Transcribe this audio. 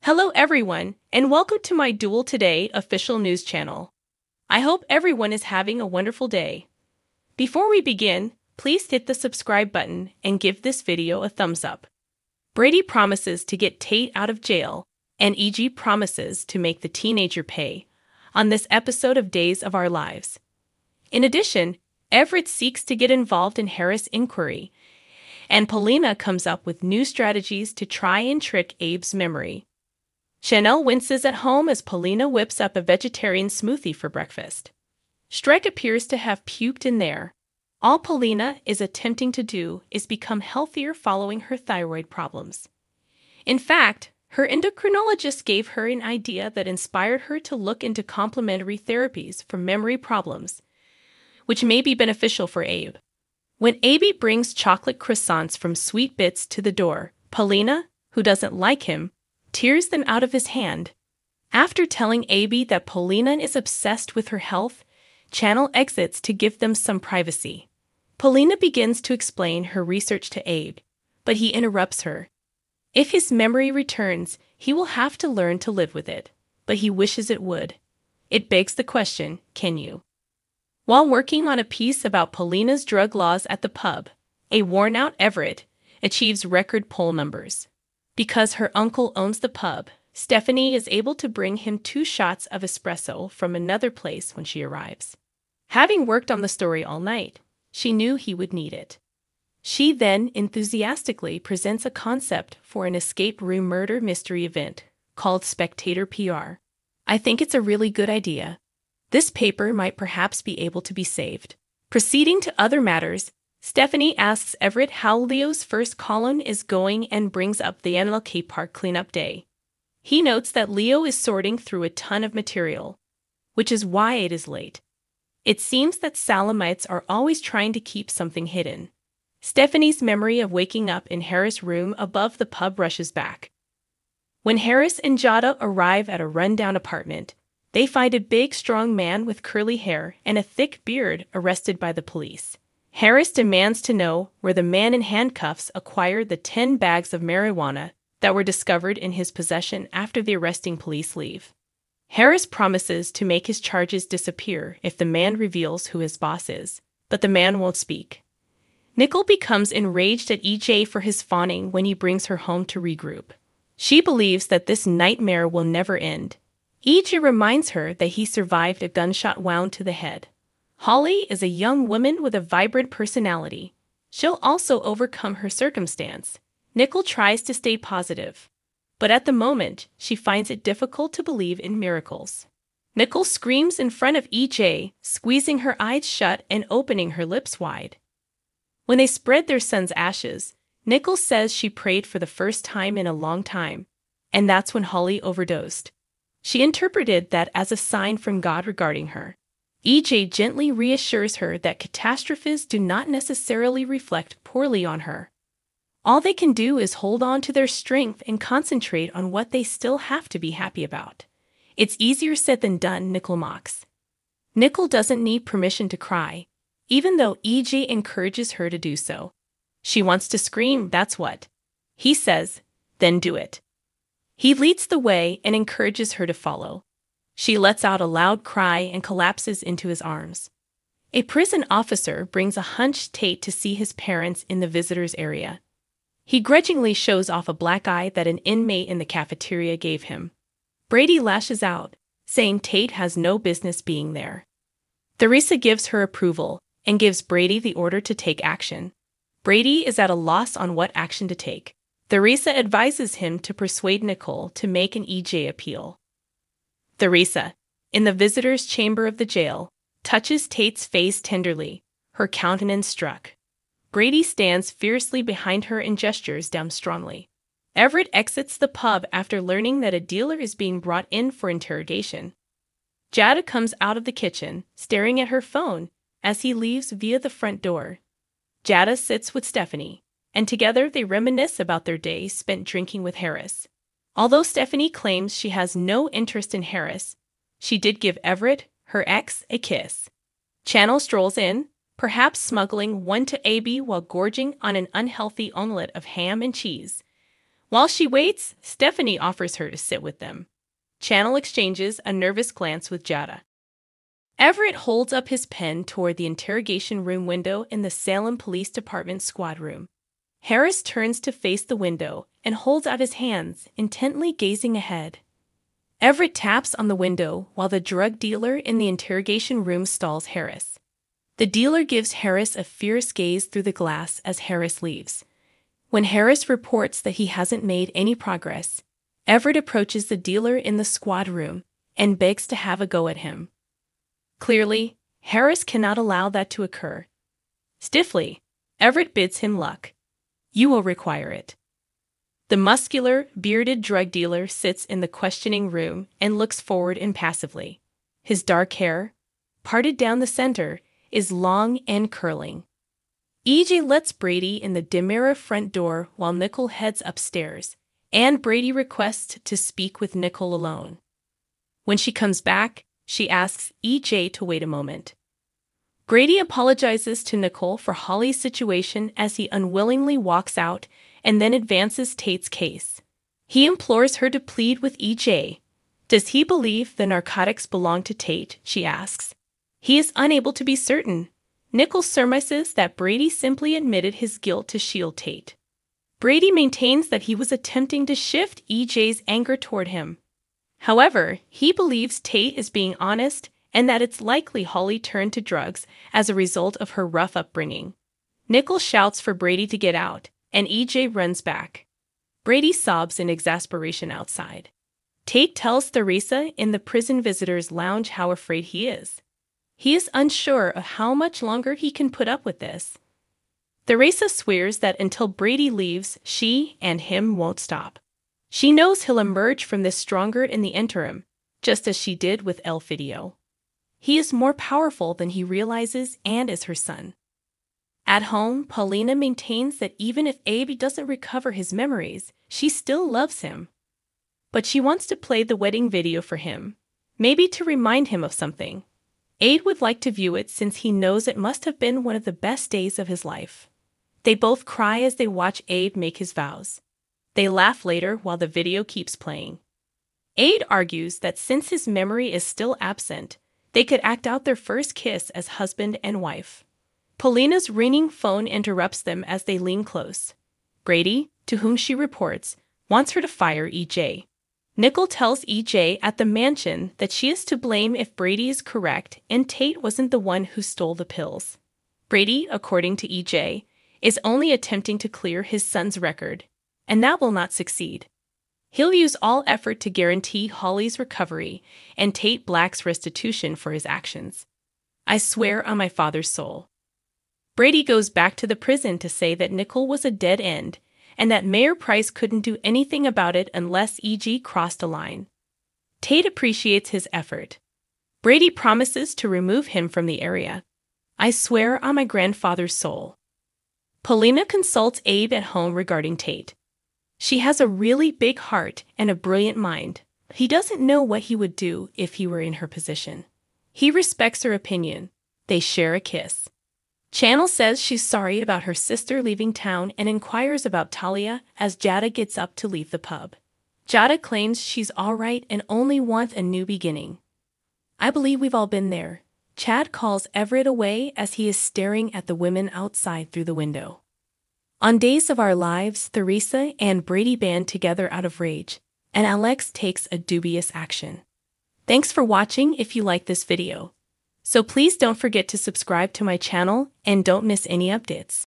Hello everyone, and welcome to my Duel Today official news channel. I hope everyone is having a wonderful day. Before we begin, please hit the subscribe button and give this video a thumbs up. Brady promises to get Tate out of jail, and EG promises to make the teenager pay on this episode of Days of Our Lives. In addition, Everett seeks to get involved in Harris' inquiry, and Paulina comes up with new strategies to try and trick Abe's memory. Chanel winces at home as Paulina whips up a vegetarian smoothie for breakfast. Strike appears to have puked in there. All Paulina is attempting to do is become healthier following her thyroid problems. In fact, her endocrinologist gave her an idea that inspired her to look into complementary therapies for memory problems, which may be beneficial for Abe. When Abe brings chocolate croissants from Sweet Bits to the door, Paulina, who doesn't like him, tears them out of his hand. After telling Abe that Paulina is obsessed with her health, Chanel exits to give them some privacy. Paulina begins to explain her research to Abe, but he interrupts her. If his memory returns, he will have to learn to live with it, but he wishes it would. It begs the question, can you? While working on a piece about Paulina's drug laws at the pub, a worn-out Everett achieves record poll numbers. Because her uncle owns the pub, Stephanie is able to bring him 2 shots of espresso from another place when she arrives. Having worked on the story all night, she knew he would need it. She then enthusiastically presents a concept for an escape room murder mystery event called Spectator PR. I think it's a really good idea. This paper might perhaps be able to be saved. Proceeding to other matters, Stephanie asks Everett how Leo's first column is going and brings up the NLK Park cleanup day. He notes that Leo is sorting through a ton of material, which is why it is late. It seems that Salamites are always trying to keep something hidden. Stephanie's memory of waking up in Harris' room above the pub rushes back. When Harris and Jada arrive at a rundown apartment, they find a big, strong man with curly hair and a thick beard arrested by the police. Harris demands to know where the man in handcuffs acquired the 10 bags of marijuana that were discovered in his possession after the arresting police leave. Harris promises to make his charges disappear if the man reveals who his boss is, but the man won't speak. Nicole becomes enraged at EJ for his fawning when he brings her home to regroup. She believes that this nightmare will never end. EJ reminds her that he survived a gunshot wound to the head. Holly is a young woman with a vibrant personality. She'll also overcome her circumstance. Nicole tries to stay positive, but at the moment, she finds it difficult to believe in miracles. Nicole screams in front of EJ, squeezing her eyes shut and opening her lips wide. When they spread their son's ashes, Nicole says she prayed for the first time in a long time, and that's when Holly overdosed. She interpreted that as a sign from God regarding her. EJ gently reassures her that catastrophes do not necessarily reflect poorly on her. All they can do is hold on to their strength and concentrate on what they still have to be happy about. It's easier said than done, Nicole mocks. Nicole doesn't need permission to cry, even though EJ encourages her to do so. She wants to scream, that's what. He says, then do it. He leads the way and encourages her to follow. She lets out a loud cry and collapses into his arms. A prison officer brings a hunched Tate to see his parents in the visitors area. He grudgingly shows off a black eye that an inmate in the cafeteria gave him. Brady lashes out, saying Tate has no business being there. Theresa gives her approval and gives Brady the order to take action. Brady is at a loss on what action to take. Theresa advises him to persuade Nicole to make an EJ appeal. Theresa, in the visitor's chamber of the jail, touches Tate's face tenderly, her countenance struck. Brady stands fiercely behind her and gestures down strongly. Everett exits the pub after learning that a dealer is being brought in for interrogation. Jada comes out of the kitchen, staring at her phone, as he leaves via the front door. Jada sits with Stephanie, and together they reminisce about their days spent drinking with Harris. Although Stephanie claims she has no interest in Harris, she did give Everett, her ex, a kiss. Chanel strolls in, perhaps smuggling one to AB while gorging on an unhealthy omelet of ham and cheese. While she waits, Stephanie offers her to sit with them. Channel exchanges a nervous glance with Jada. Everett holds up his pen toward the interrogation room window in the Salem Police Department squad room. Harris turns to face the window and holds out his hands, intently gazing ahead. Everett taps on the window while the drug dealer in the interrogation room stalls Harris. The dealer gives Harris a fierce gaze through the glass as Harris leaves. When Harris reports that he hasn't made any progress, Everett approaches the dealer in the squad room and begs to have a go at him. Clearly, Harris cannot allow that to occur. Stiffly, Everett bids him luck. You will require it. The muscular, bearded drug dealer sits in the questioning room and looks forward impassively. His dark hair, parted down the center, is long and curling. EJ lets Brady in the demure front door while Nicole heads upstairs, and Brady requests to speak with Nicole alone. When she comes back, she asks EJ to wait a moment. Brady apologizes to Nicole for Holly's situation as he unwillingly walks out and then advances Tate's case. He implores her to plead with EJ. Does he believe the narcotics belong to Tate, she asks. He is unable to be certain. Nicole surmises that Brady simply admitted his guilt to shield Tate. Brady maintains that he was attempting to shift EJ's anger toward him. However, he believes Tate is being honest and that it's likely Holly turned to drugs as a result of her rough upbringing. Nicole shouts for Brady to get out, and EJ runs back. Brady sobs in exasperation outside. Tate tells Theresa in the prison visitors' lounge how afraid he is. He is unsure of how much longer he can put up with this. Theresa swears that until Brady leaves, she and him won't stop. She knows he'll emerge from this stronger in the interim, just as she did with Elfidio. He is more powerful than he realizes and is her son. At home, Paulina maintains that even if Abe doesn't recover his memories, she still loves him. But she wants to play the wedding video for him, maybe to remind him of something. Abe would like to view it since he knows it must have been one of the best days of his life. They both cry as they watch Abe make his vows. They laugh later while the video keeps playing. Abe argues that since his memory is still absent, they could act out their first kiss as husband and wife. Paulina's ringing phone interrupts them as they lean close. Brady, to whom she reports, wants her to fire EJ. Nicole tells EJ at the mansion that she is to blame if Brady is correct and Tate wasn't the one who stole the pills. Brady, according to EJ, is only attempting to clear his son's record, and that will not succeed. He'll use all effort to guarantee Holly's recovery and Tate Black's restitution for his actions. I swear on my father's soul. Brady goes back to the prison to say that Nicole was a dead end and that Mayor Price couldn't do anything about it unless EG crossed a line. Tate appreciates his effort. Brady promises to remove him from the area. I swear on my grandfather's soul. Paulina consults Abe at home regarding Tate. She has a really big heart and a brilliant mind. He doesn't know what he would do if he were in her position. He respects her opinion. They share a kiss. Channel says she's sorry about her sister leaving town and inquires about Talia as Jada gets up to leave the pub. Jada claims she's all right and only wants a new beginning. I believe we've all been there. Chad calls Everett away as he is staring at the women outside through the window. On Days of Our Lives, Theresa and Brady band together out of rage, and Alex takes a dubious action. Thanks for watching if you like this video. So please don't forget to subscribe to my channel and don't miss any updates.